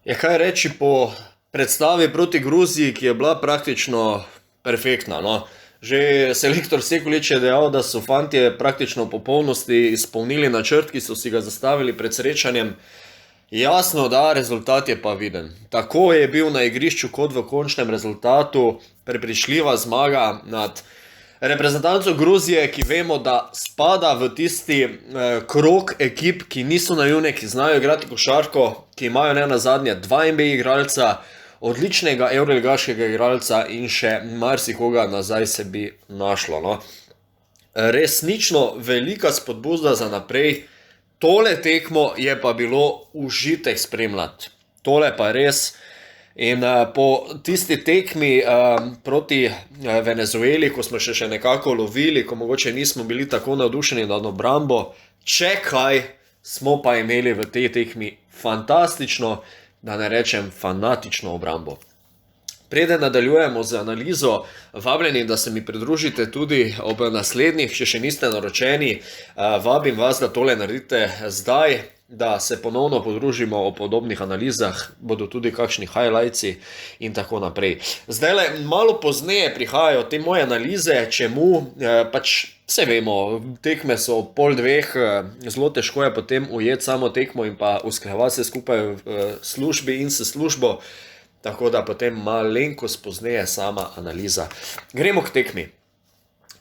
Je kaj reči po predstavi proti Gruziji, ki je bila praktično perfektna. No? Že selektor Sekulič je dejal, da so fantje praktično v popolnosti izpolnili načrt, ki so si ga zastavili pred srečanjem. Jasno, da rezultat je pa viden. Tako je bil na igrišču kot v končnem rezultatu prepričljiva zmaga nad reprezentanco Gruzije, ki vemo, da spada v tisti krog ekip, ki niso naivne, ki znajo igrati košarko, ki imajo ne nazadnje 2 NBA igralca, odličnega evroligaškega igralca in še marsikoga nazaj se bi našlo. No. Resnično velika spodbuda za naprej. Tole tekmo je pa bilo užitek spremljati. Tole pa res. In po tisti tekmi proti Venezueli, ko smo še nekako lovili, ko mogoče nismo bili tako navdušeni nad obrambo, če kaj, smo pa imeli v tej tekmi fantastično, da ne rečem fanatično obrambo. Preden nadaljujemo z analizo, vabljeni, da se mi pridružite tudi ob naslednjih, če še niste naročeni. Vabim vas, da tole naredite zdaj, da se ponovno podružimo o podobnih analizah, bodo tudi kakšni highlightsi in tako naprej. Zdajle, malo pozneje prihajajo te moje analize, čemu pač vse vemo, tekme so 1:30, zelo težko je potem ujeti samo tekmo in pa usklajevati se skupaj v službi in s službo, tako da potem malenkost pozneje sama analiza. Gremo k tekmi.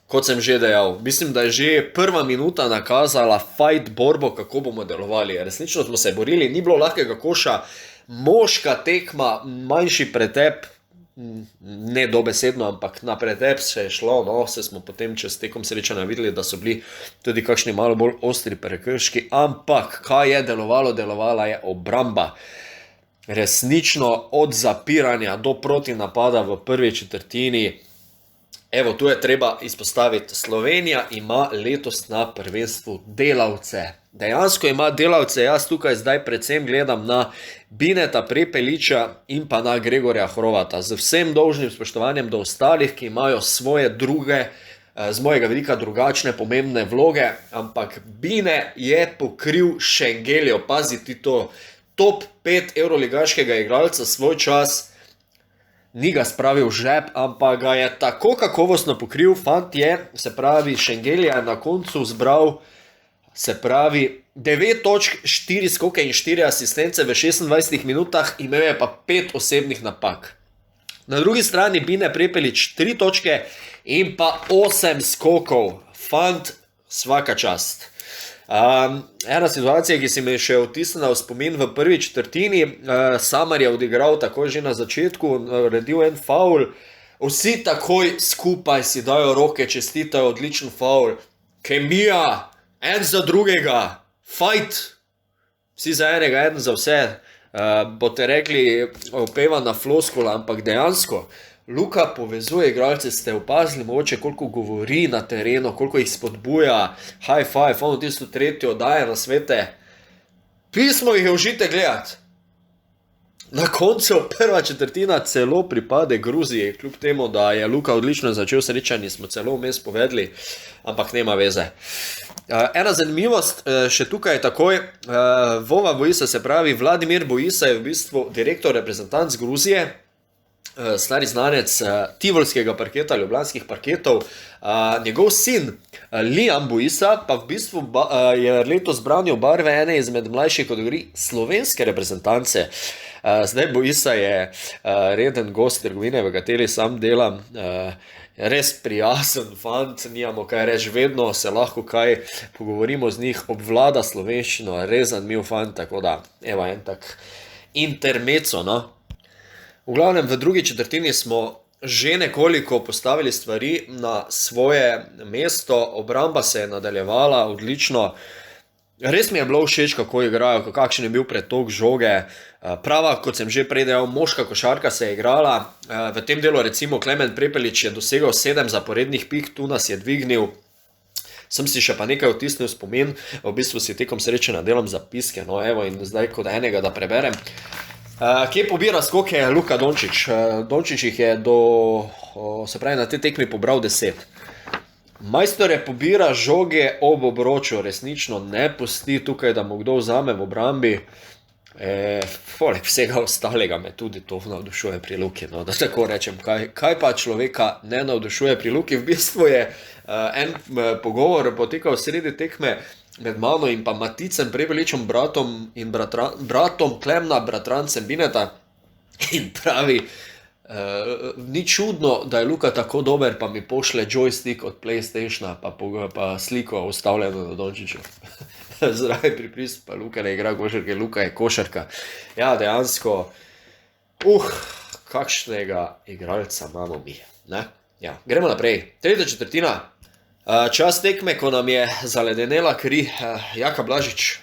Kot sem že dejal, mislim, da je že prva minuta nakazala fight borbo, kako bomo delovali. Resnično smo se borili, ni bilo lahkega koša, moška tekma, manjši pretep, ne dobesedno, ampak na pretep se je šlo, no, se smo potem čez tekom srečanja videli, da so bili tudi kakšni malo bolj ostri prekrški, ampak kaj je delovalo? Delovala je obramba. Resnično od zapiranja do protinapada v prvi četrtini. Evo, tu je treba izpostaviti, Slovenija ima letos na prvenstvu delavce. Dejansko ima delavce, jaz tukaj zdaj predvsem gledam na Bineta Prepeliča in pa na Gregorja Hrovata. Z vsem dolžnim spoštovanjem do ostalih, ki imajo svoje druge, z mojega vidika drugačne pomembne vloge, ampak Bine je pokril Šengeljo, paziti to, top 5 evroligaškega igralca svoj čas, ni ga spravil v žep, ampak ga je tako kakovostno pokril, fant je, se pravi, Šengelja je na koncu zbral, se pravi, 9 točk, 4 skoke in 4 asistence v 26 minutah, imel je pa 5 osebnih napak. Na drugi strani Bine Prepelič 3 točke in pa 8 skokov, fant, svaka čast. Ena situacija, ki si me še vtisnila v spomin v prvi četrtini, Samar je odigral takoj že na začetku, naredil en faul, vsi takoj skupaj si dajo roke, čestitajo, odličen faul, kemija, en za drugega, fight, vsi za enega, eden za vse, boste rekli opevana floskula, ampak dejansko, Luka povezuje igralce, ste opazili mogoče koliko govori na terenu, koliko jih spodbuja, high five, ono tisto tretjo daje na svete. Pismo jih je užite gledati. Na koncu prva četrtina celo pripade Gruziji, kljub temu, da je Luka odlično začel srečanje, smo celo vmes povedali, ampak nema veze. Ena zanimivost še tukaj takoj, Vova Vojisa, se pravi Vladimir Vojisa je v bistvu direktor reprezentanc Gruzije, stari znanec tivolskega parketa, ljubljanskih parketov. Njegov sin Liam Vojisa pa v bistvu je letos branil barve ene izmed mlajših kategorij slovenske reprezentance. Zdaj Vojisa je reden gost trgovine, v kateri sam delam, res prijazen fant, nijamo kaj reči, vedno se lahko kaj pogovorimo z njih, obvlada slovenščino, res zanimiv fant, tako da, evo en tak intermezzo, no. V glavnem, v drugi četrtini smo že nekoliko postavili stvari na svoje mesto, obramba se je nadaljevala odlično, res mi je bilo všeč, kako igrajo, kakšen je bil pretok žoge, prava, kot sem že prej dejal, moška košarka se je igrala, v tem delu recimo Klemen Prepelič je dosegal 7 zaporednih pik, tu nas je dvignil, sem si še pa nekaj vtisnil spomin, v bistvu si tekom srečanja delam zapiske, no evo in zdaj kot enega da preberem. Kje pobira skoke Luka Dončić? Dončić jih je se pravi, na te tekmi pobral 10. Majstore pobira žoge ob obroču, resnično ne pusti tukaj, da mu kdo vzame v obrambi. poleg vsega ostalega me tudi to navdušuje pri Luki, no, da tako rečem, kaj pa človeka ne navdušuje pri Luki. V bistvu je en pogovor potekal sredi tekme med mano in pa Maticem Preveličem, bratom in bratom Klemna, bratrancem Bineta, in pravi, ni čudno, da je Luka tako dober, pa mi pošle joystick od PlayStationa, pa sliko ustavljeno na Dončiću. Zraven pripis, pa Luka ne igra košarke, Luka je košarka. Ja, dejansko, kakšnega igralca imamo mi, ne? Ja, gremo naprej. Tretja četrtina. Čas tekme, ko nam je zaledenela kri, Jaka Blažič.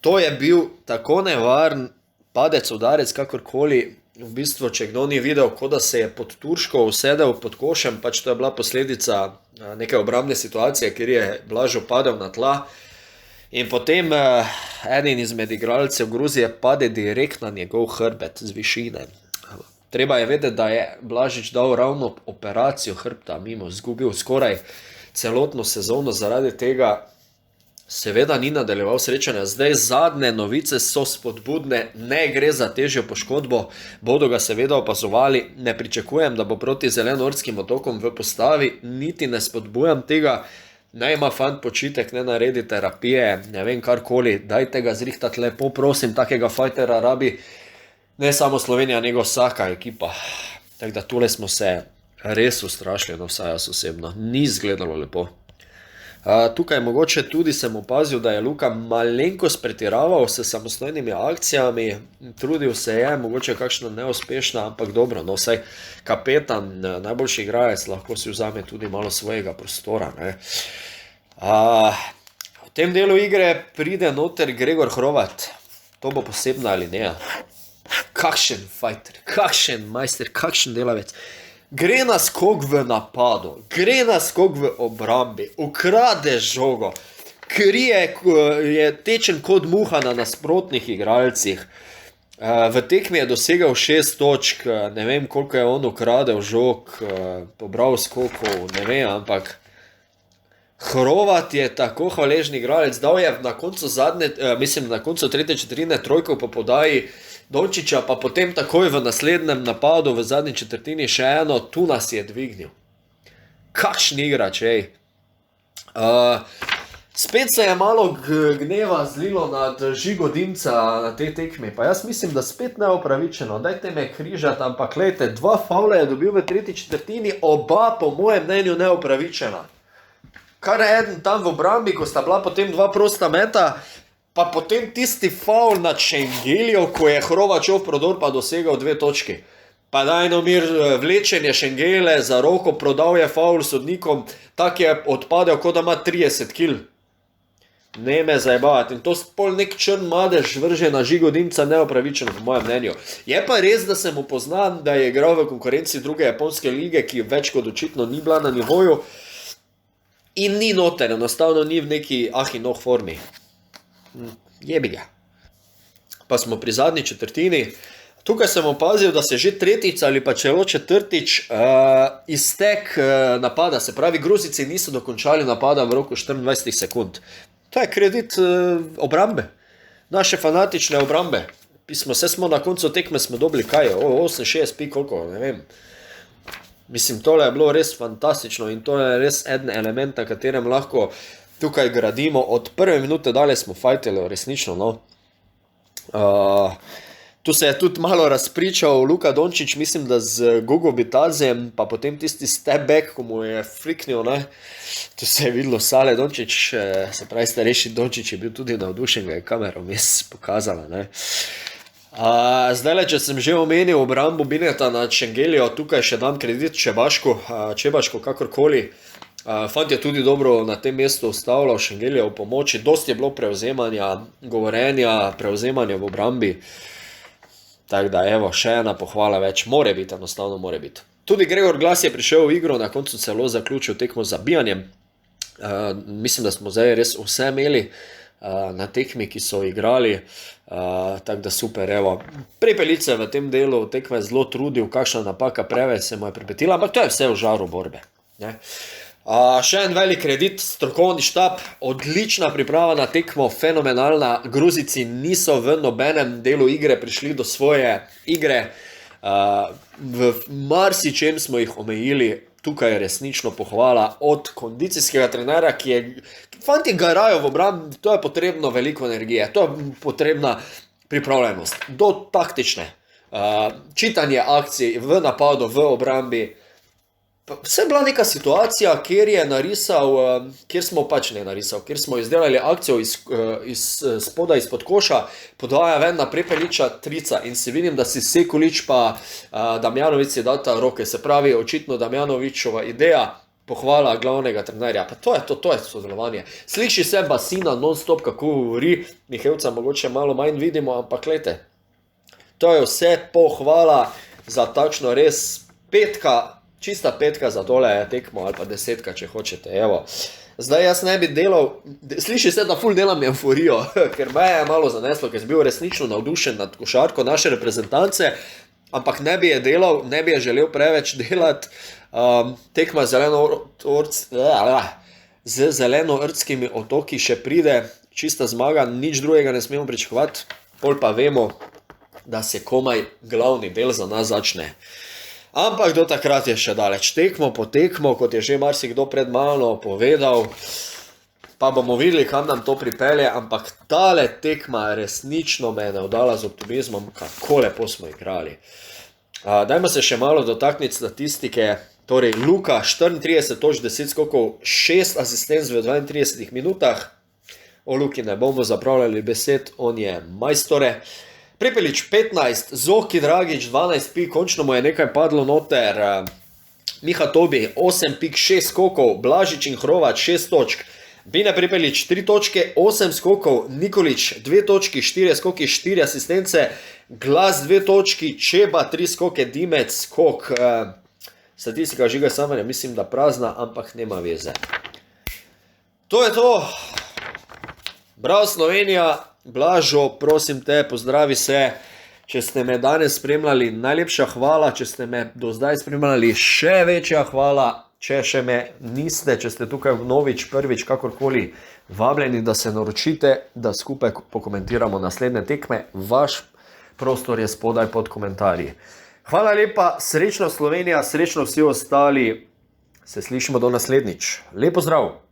To je bil tako nevaren padec, udarec, kakorkoli. V bistvu, če kdo ni videl, kot da se je pod Turško usedel pod košem, pač to je bila posledica neke obrambne situacije, kjer je Blažo padel na tla. In potem eden izmed igralcev Gruzije pade direkt na njegov hrbet z višine. Treba je vedeti, da je Blažič dal ravno operacijo hrbta mimo, izgubil skoraj celotno sezono zaradi tega. Seveda ni nadaljeval srečanja. Zdaj zadnje novice so spodbudne, ne gre za težjo poškodbo, bodo ga seveda opazovali. Ne pričakujem, da bo proti Zelenorskim otokom v postavi, niti ne spodbujam tega. Naj ima fant počitek, ne naredi terapije, ne vem karkoli, dajte ga zrihtati lepo, prosim, takega fajtera rabi ne samo Slovenija, nego vsaka ekipa. Tako da tule smo se res ustrašili, no vsaj jaz osebno, ni izgledalo lepo. Tukaj mogoče tudi sem opazil, da je Luka malenkost pretiraval s samostojnimi akcijami, trudil se je, mogoče kakšna neuspešna, ampak dobro, no vsaj kapetan, najboljši igralec, lahko si vzame tudi malo svojega prostora, ne. V tem delu igre pride noter Gregor Hrovat, to bo posebna alineja. Kakšen fighter, kakšen majster, kakšen delavec. Gre na skok v napadu, gre na skok v obrambi, ukrade žogo, krije, je tečen kot muha na nasprotnih igralcih. V tekmi je dosegal 6 točk, ne vem koliko je on ukradel žog, pobral skokov, ne vem, ampak Hrovat je tako hvaležni igralec, dal je na koncu tretje četrtine trojko po podaji Dončića, pa potem takoj v naslednjem napadu v zadnji četrtini še eno, tu nas je dvignil. Kakšen igrač, ej. Spet se je malo gneva zlilo nad Žigo Dimca na tej tekmi, pa jaz mislim, da spet neopravičeno, dajte me križati, ampak lejte, 2 favle je dobil v tretji četrtini, oba po mojem mnenju neopravičena. Kar je eden tam v obrambi, ko sta bila potem 2 prosta meta, pa potem tisti faul nad Šengelijo, ko je Hrovačov prodor pa dosegal 2 točki. Pa dajno mir, vlečenje Šengele za roko, prodal je faul sodnikom, tak je odpadel, kot da ima 30 kil. Ne me zajebavati. In to spol nek črn madež vrže na Žigo Dimca neopravičeno, po mojem mnenju. Je pa res, da sem upoznan, da je igral v konkurenci druge japonske lige, ki več kot očitno ni bila na nivoju in ni noter, enostavno ni v neki in oh formi. Jebi ga. Pa smo pri zadnji četrtini. Tukaj sem opazil, da se že tretjič ali pa celo četrtič iztek napada. Se pravi, Gruzici niso dokončali napada v roku 24 sekund. To je kredit obrambe. Naše fanatične obrambe. Smo na koncu tekme smo dobili kaj? 68 pik, koliko, ne vem. Mislim, tole je bilo res fantastično in to je res eden element, na katerem lahko tukaj gradimo. Od prve minute dalje smo fajteli, resnično, no. Tu se je tudi malo razpričal Luka Dončić, mislim, da z Gogo Bitadzejem, pa potem tisti step back, ko mu je fliknil, ne. Tu se je videlo Sale Dončić, se pravi starejši Dončić je bil tudi navdušen, ga je kamera vmes pokazala, ne. Zdajle, če sem že omenil obrambo Bineta nad Šengelijo, tukaj še dam kredit Čebaško, kakorkoli. Fant je tudi dobro na tem mestu ustavljal Šengelijo v pomoči, dosti je bilo prevzemanja, govorenja, prevzemanja v obrambi. Tako da, evo, še ena pohvala več, more biti, enostavno more biti. Tudi Gregor Glas je prišel v igro, na koncu celo zaključil tekmo z zabijanjem. Mislim, da smo zdaj res vse imeli na tekmi, ki so igrali, tako da super, evo. Prepelice v tem delu tekme zelo trudil, kakšna napaka preveč se mu je pripetila, ampak to je vse v žaru borbe, ne. Še en velik kredit, strokovni štab, odlična priprava na tekmo, fenomenalna. Gruzijci niso v nobenem delu igre prišli do svoje igre. V marsičem smo jih omejili, tukaj je resnično pohvala od kondicijskega trenera, ki je, fanti garajo v obrambi, to je potrebno veliko energije, to je potrebna pripravljenost, do taktične, čitanje akcij v napadu, v obrambi. Vse je bila neka situacija, kjer je narisal, kjer smo izdelali akcijo iz spoda, izpod koša, podvaja ven na Prepeliča, trica in si vidim, da si Sekulič pa Damjanović si data roke, se pravi očitno Damjanovićova ideja, pohvala glavnega trenerja, pa to je sodelovanje. Sliši se Basina non-stop, kako govori, Mihevca mogoče malo manj vidimo, ampak glejte, to je vse pohvala za takšno res čista petka za tole tekmo, ali pa 10, če hočete, evo. Zdaj jaz ne bi delal, sliši se, da ful delam euforijo, ker me je malo zaneslo, ker sem bil resnično navdušen nad košarko naše reprezentance, ampak ne bi je delal, ne bi je želel preveč delati. Tekma z Zelenordskimi otoki še pride, čista zmaga, nič drugega ne smemo pričakovati, pol pa vemo, da se komaj glavni del za nas začne. Ampak do takrat je še daleč, tekmo po tekmo, kot je že marsikdo pred mano povedal, pa bomo videli, kam nam to pripelje, ampak tale tekma resnično me je navdala z optimizmom, kako lepo smo igrali. Dajmo se še malo dotakniti statistike, torej Luka 34 točk, 10 skokov, 6 asistenc v 32 minutah, o Luki ne bomo zapravljali besed, on je majstore. Prepelič 15, Zoki Dragič 12 pik, končno mu je nekaj padlo noter, Miha Tobi 8 pik, 6 skokov, Blažič in Hrovat 6 točk, Bine Prepelič 3 točke, 8 skokov, Nikolič 2 točki, 4 skoki, 4 asistence, Glas 2 točki, Čeba 3 skoke, Dimec skok, statistika Žiga Samanja mislim, da prazna, ampak nema veze. To je to, bravo Slovenija. Blažo, prosim te, pozdravi se, če ste me danes spremljali, najlepša hvala, če ste me do zdaj spremljali, še večja hvala, če še me niste, če ste tukaj vnovič, prvič, kakorkoli, vabljeni, da se naročite, da skupaj pokomentiramo naslednje tekme, vaš prostor je spodaj pod komentarji. Hvala lepa, srečno Slovenija, srečno vsi ostali, se slišimo do naslednjič, lep pozdrav!